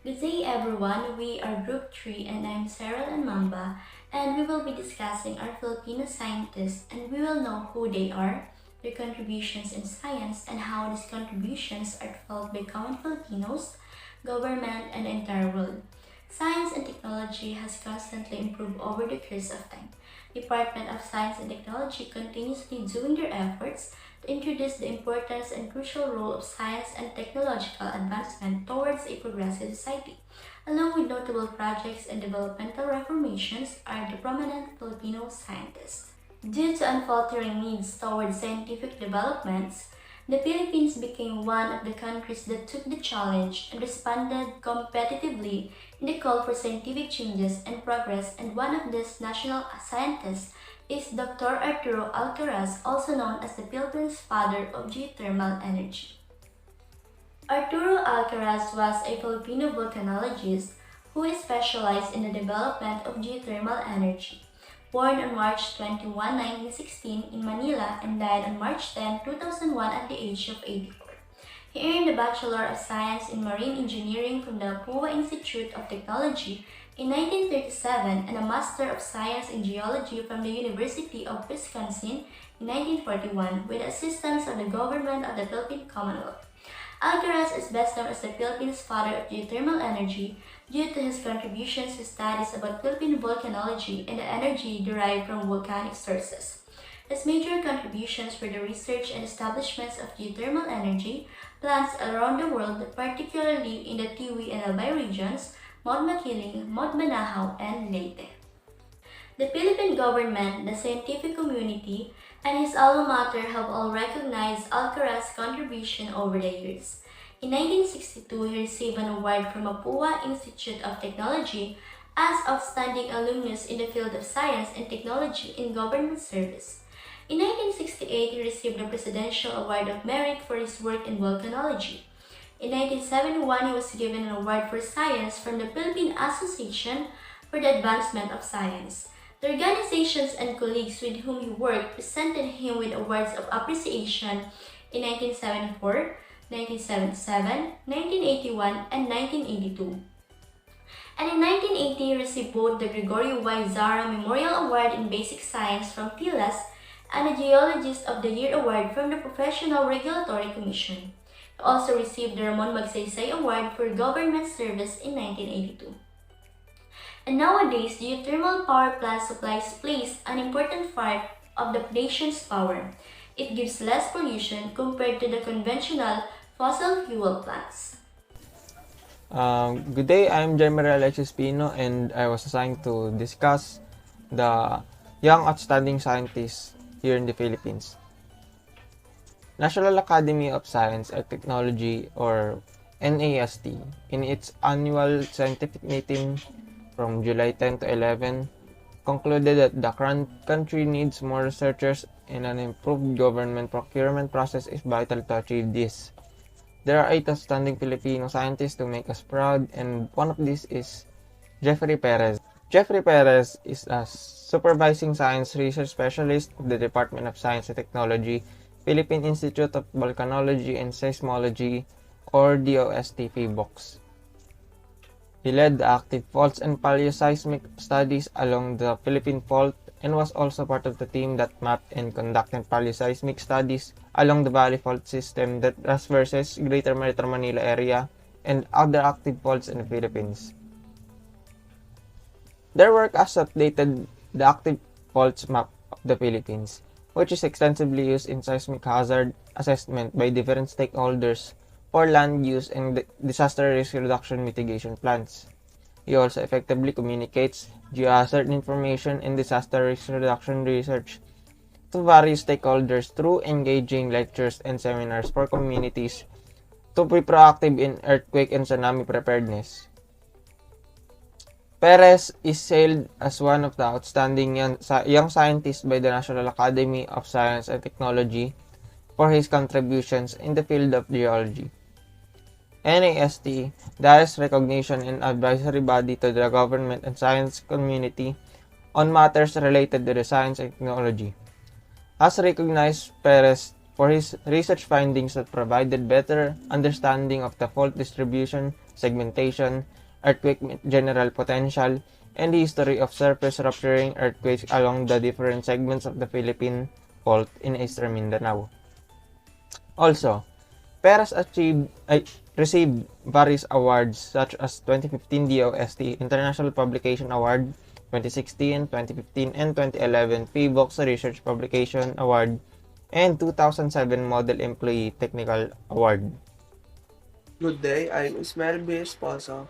Good day everyone, we are Group 3 and I'm Cyril and Mamba, and we will be discussing our Filipino scientists, and we will know who they are, their contributions in science, and how these contributions are felt by common Filipinos, government, and the entire world. Science and technology has constantly improved over the course of time. Department of Science and Technology continuously doing their efforts to introduce the importance and crucial role of science and technological advancement towards a progressive society. Along with notable projects and developmental reformations are the prominent Filipino scientists. Due to unfaltering needs towards scientific developments, the Philippines became one of the countries that took the challenge and responded competitively in the call for scientific changes and progress, and one of these national scientists is Dr. Arturo Alcaraz, also known as the Philippines' father of geothermal energy. Arturo Alcaraz was a Filipino volcanologist who specialized in the development of geothermal energy. Born on March 21, 1916 in Manila and died on March 10, 2001 at the age of 84. He earned a Bachelor of Science in Marine Engineering from the PUA Institute of Technology in 1937 and a Master of Science in Geology from the University of Wisconsin in 1941 with the assistance of the government of the Philippine Commonwealth. Alcaraz is best known as the Philippines' father of geothermal energy due to his contributions to studies about Philippine volcanology and the energy derived from volcanic sources. His major contributions were the research and establishments of geothermal energy plants around the world, particularly in the Tiwi and Albay regions, Mount Makiling, Mount Banahaw, and Leyte. The Philippine government, the scientific community, and his alma mater have all recognized Alcaraz's contribution over the years. In 1962, he received an award from Mapua Institute of Technology as Outstanding Alumnus in the field of Science and Technology in Government Service. In 1968, he received the Presidential Award of Merit for his work in volcanology. In 1971, he was given an award for science from the Philippine Association for the Advancement of Science. The organizations and colleagues with whom he worked presented him with awards of appreciation in 1974, 1977, 1981, and 1982. And in 1980, he received both the Gregorio Y. Zara Memorial Award in Basic Science from PILAS and the Geologist of the Year Award from the Professional Regulatory Commission. He also received the Ramon Magsaysay Award for Government Service in 1982. And nowadays, geothermal power plant supplies plays an important part of the nation's power. It gives less pollution compared to the conventional fossil fuel plants. Good day, I'm General Alexis Pino and I was assigned to discuss the young outstanding scientists here in the Philippines. National Academy of Science and Technology, or NAST, in its annual scientific meeting from July 10 to 11, concluded that the country needs more researchers and an improved government procurement process is vital to achieve this. There are 8 outstanding Filipino scientists to make us proud, and one of these is Jeffrey Perez. Jeffrey Perez is a supervising science research specialist of the Department of Science and Technology, Philippine Institute of Volcanology and Seismology, or DOST PHIVOLCS. He led the active faults and paleoseismic studies along the Philippine Fault and was also part of the team that mapped and conducted paleoseismic studies along the Valley Fault system that traverses Greater Metro Manila area and other active faults in the Philippines. Their work has updated the active faults map of the Philippines, which is extensively used in seismic hazard assessment by different stakeholders for land use and disaster risk reduction mitigation plans. He also effectively communicates geohazard information and disaster risk reduction research to various stakeholders through engaging lectures and seminars for communities to be proactive in earthquake and tsunami preparedness. Perez is hailed as one of the outstanding young scientists by the National Academy of Science and Technology for his contributions in the field of geology. NAST, the highest recognition and advisory body to the government and science community on matters related to the science and technology, has recognized Perez for his research findings that provided better understanding of the fault distribution, segmentation, earthquake general potential, and the history of surface rupturing earthquakes along the different segments of the Philippine fault in eastern Mindanao. Also, Peras received various awards such as 2015 DOST International Publication Award, 2016, 2015, and 2011 PBOX Research Publication Award, and 2007 Model Employee Technical Award. Good day, I'm Ismael B. Esposo,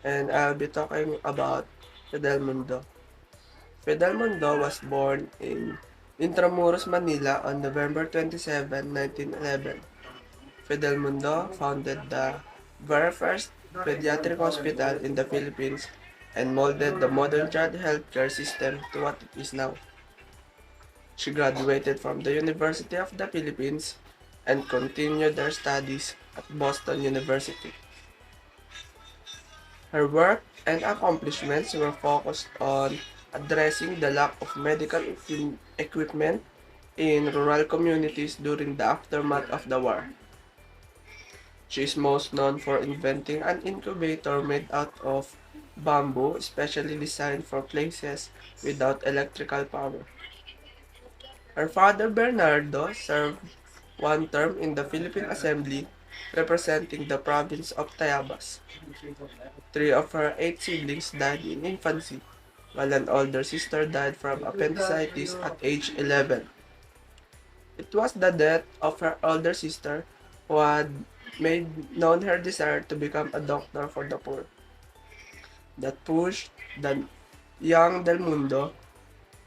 and I'll be talking about Fidel Mundo. Fidel Mundo was born in Intramuros, Manila on November 27, 1911. Fidel Mundo founded the very first pediatric hospital in the Philippines and molded the modern child healthcare system to what it is now. She graduated from the University of the Philippines and continued her studies at Boston University. Her work and accomplishments were focused on addressing the lack of medical equipment in rural communities during the aftermath of the war. She is most known for inventing an incubator made out of bamboo, specially designed for places without electrical power. Her father Bernardo served one term in the Philippine Assembly representing the province of Tayabas. Three of her eight siblings died in infancy, while an older sister died from appendicitis at age 11. It was the death of her older sister who had made known her desire to become a doctor for the poor that pushed the young Del Mundo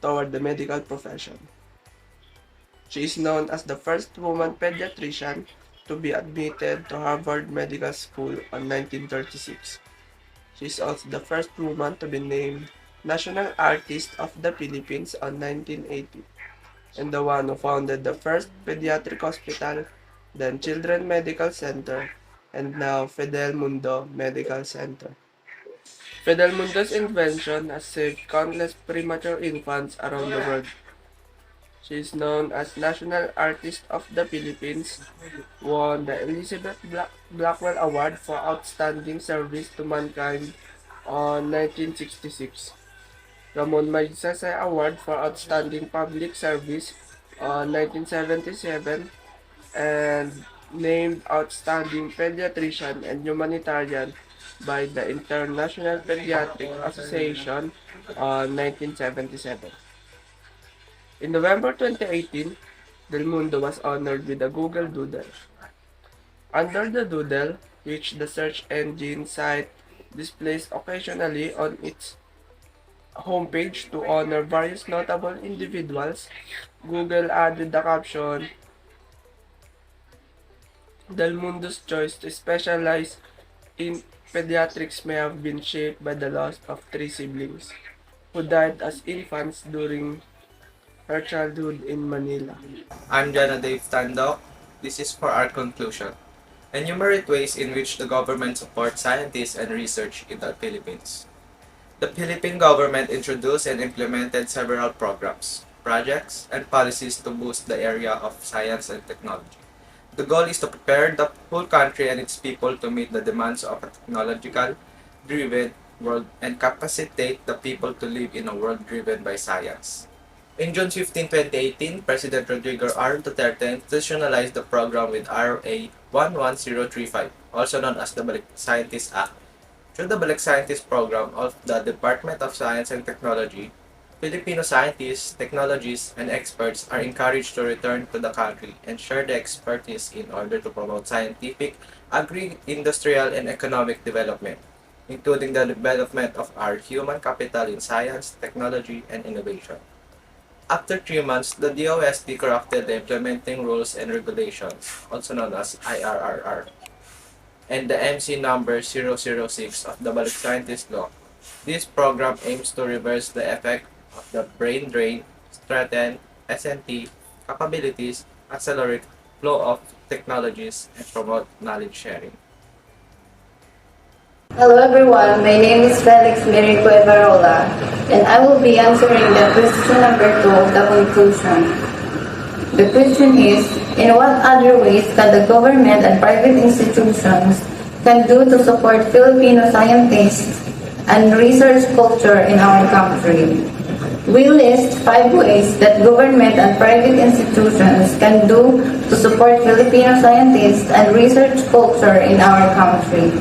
toward the medical profession. She is known as the first woman pediatrician to be admitted to Harvard Medical School on 1936. She is also the first woman to be named National Artist of the Philippines on 1980, and the one who founded the first pediatric hospital, then Children Medical Center, and now Fidel Mundo Medical Center. Fidel Mundo's invention has saved countless premature infants around the world. She is known as National Artist of the Philippines, won the Elizabeth Blackwell Award for Outstanding Service to Mankind on 1966, Ramon Magsaysay Award for Outstanding Public Service on 1977, and named Outstanding Pediatrician and Humanitarian by the International Pediatric Association on 1977. In November 2018, Del Mundo was honored with a Google Doodle. Under the doodle, which the search engine site displays occasionally on its homepage to honor various notable individuals, Google added the caption, Del Mundo's choice to specialize in pediatrics may have been shaped by the loss of three siblings who died as infants during her childhood in Manila. I'm Jana Dave Tandok. This is for our conclusion. Enumerate ways in which the government supports scientists and research in the Philippines. The Philippine government introduced and implemented several programs, projects, and policies to boost the area of science and technology. The goal is to prepare the whole country and its people to meet the demands of a technological-driven world and capacitate the people to live in a world driven by science. In June 15, 2018, President Rodrigo R. Duterte institutionalized the program with RA 11035, also known as the Balik Scientist Act. Through the Balik Scientist program of the Department of Science and Technology, Filipino scientists, technologists, and experts are encouraged to return to the country and share their expertise in order to promote scientific, agri-industrial, and economic development, including the development of our human capital in science, technology, and innovation. After 3 months, the DOST crafted the implementing rules and regulations, also known as IRRR, and the MC number 006 of the Balik Scientist Law. This program aims to reverse the effect of the brain drain, strengthen S&T capabilities, accelerate flow of technologies, and promote knowledge sharing. Hello everyone, my name is Felix Mirico Everola, and I will be answering the question number 2 of the conclusion. The question is, in what other ways can the government and private institutions can do to support Filipino scientists and research culture in our country. We list 5 ways that government and private institutions can do to support Filipino scientists and research culture in our country.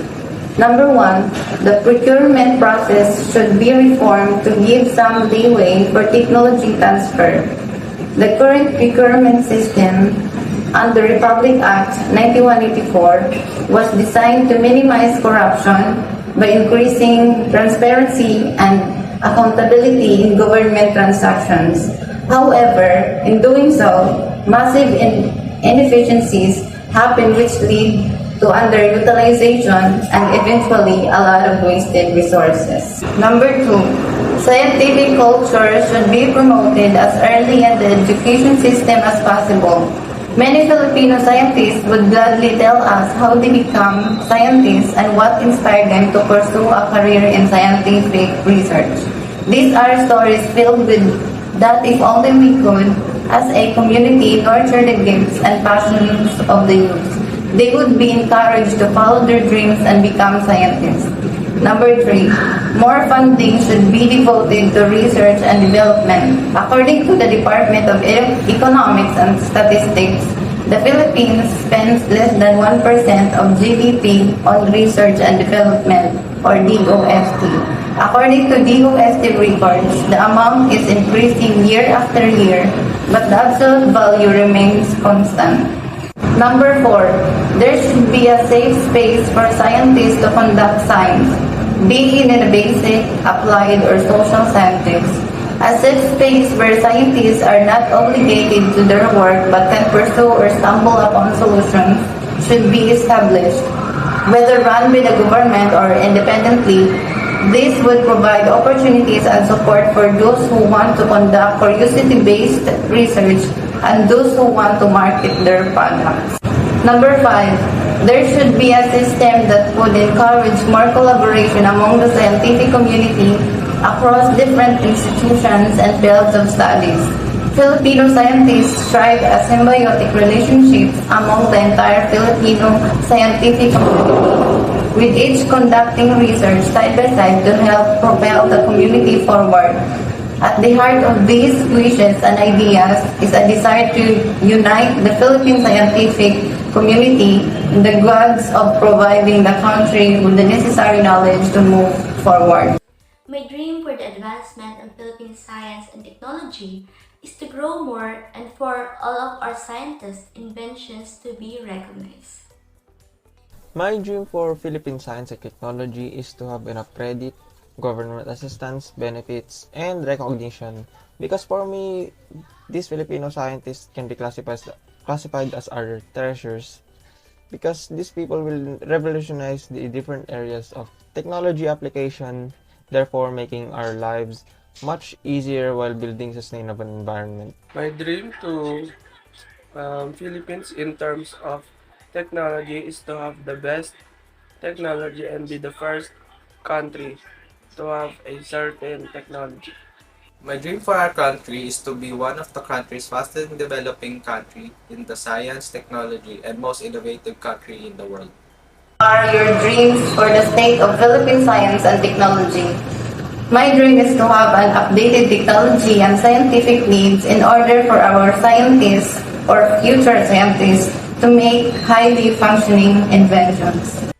Number 1, the procurement process should be reformed to give some leeway for technology transfer. The current procurement system under Republic Act 9184 was designed to minimize corruption by increasing transparency and accountability in government transactions. However, in doing so, massive inefficiencies happen which lead to underutilization and eventually a lot of wasted resources. Number 2, scientific culture should be promoted as early in the education system as possible. Many Filipino scientists would gladly tell us how they become scientists and what inspired them to pursue a career in scientific research. These are stories filled with that if only we could, as a community, nurture the gifts and passions of the youth, they would be encouraged to follow their dreams and become scientists. Number 3, more funding should be devoted to research and development. According to the Department of Economics and Statistics, the Philippines spends less than 1% of GDP on research and development, or DOST. According to DOST records, the amount is increasing year after year, but the absolute value remains constant. Number 4, there should be a safe space for scientists to conduct science, be it in a basic, applied, or social subjects. A safe space where scientists are not obligated to their work but can pursue or stumble upon solutions should be established. Whether run by the government or independently, this would provide opportunities and support for those who want to conduct curiosity-based research and those who want to market their products. Number 5, there should be a system that would encourage more collaboration among the scientific community across different institutions and fields of studies. Filipino scientists strive a symbiotic relationship among the entire Filipino scientific community, with each conducting research side by side to help propel the community forward. At the heart of these wishes and ideas is a desire to unite the Philippine scientific community in the goals of providing the country with the necessary knowledge to move forward. My dream for the advancement of Philippine science and technology is to grow more and for all of our scientists' inventions to be recognized. My dream for Philippine science and technology is to have enough credit, government assistance, benefits, and recognition. Because for me, these Filipino scientists can be classified as our treasures. Because these people will revolutionize the different areas of technology application, therefore making our lives much easier while building sustainable environment. My dream to Philippines in terms of technology is to have the best technology and be the first country to have a certain technology. My dream for our country is to be one of the country's fastest developing country in the science, technology, and most innovative country in the world. Are your dreams for the state of Philippine science and technology? My dream is to have an updated technology and scientific needs in order for our scientists or future scientists to make highly functioning inventions.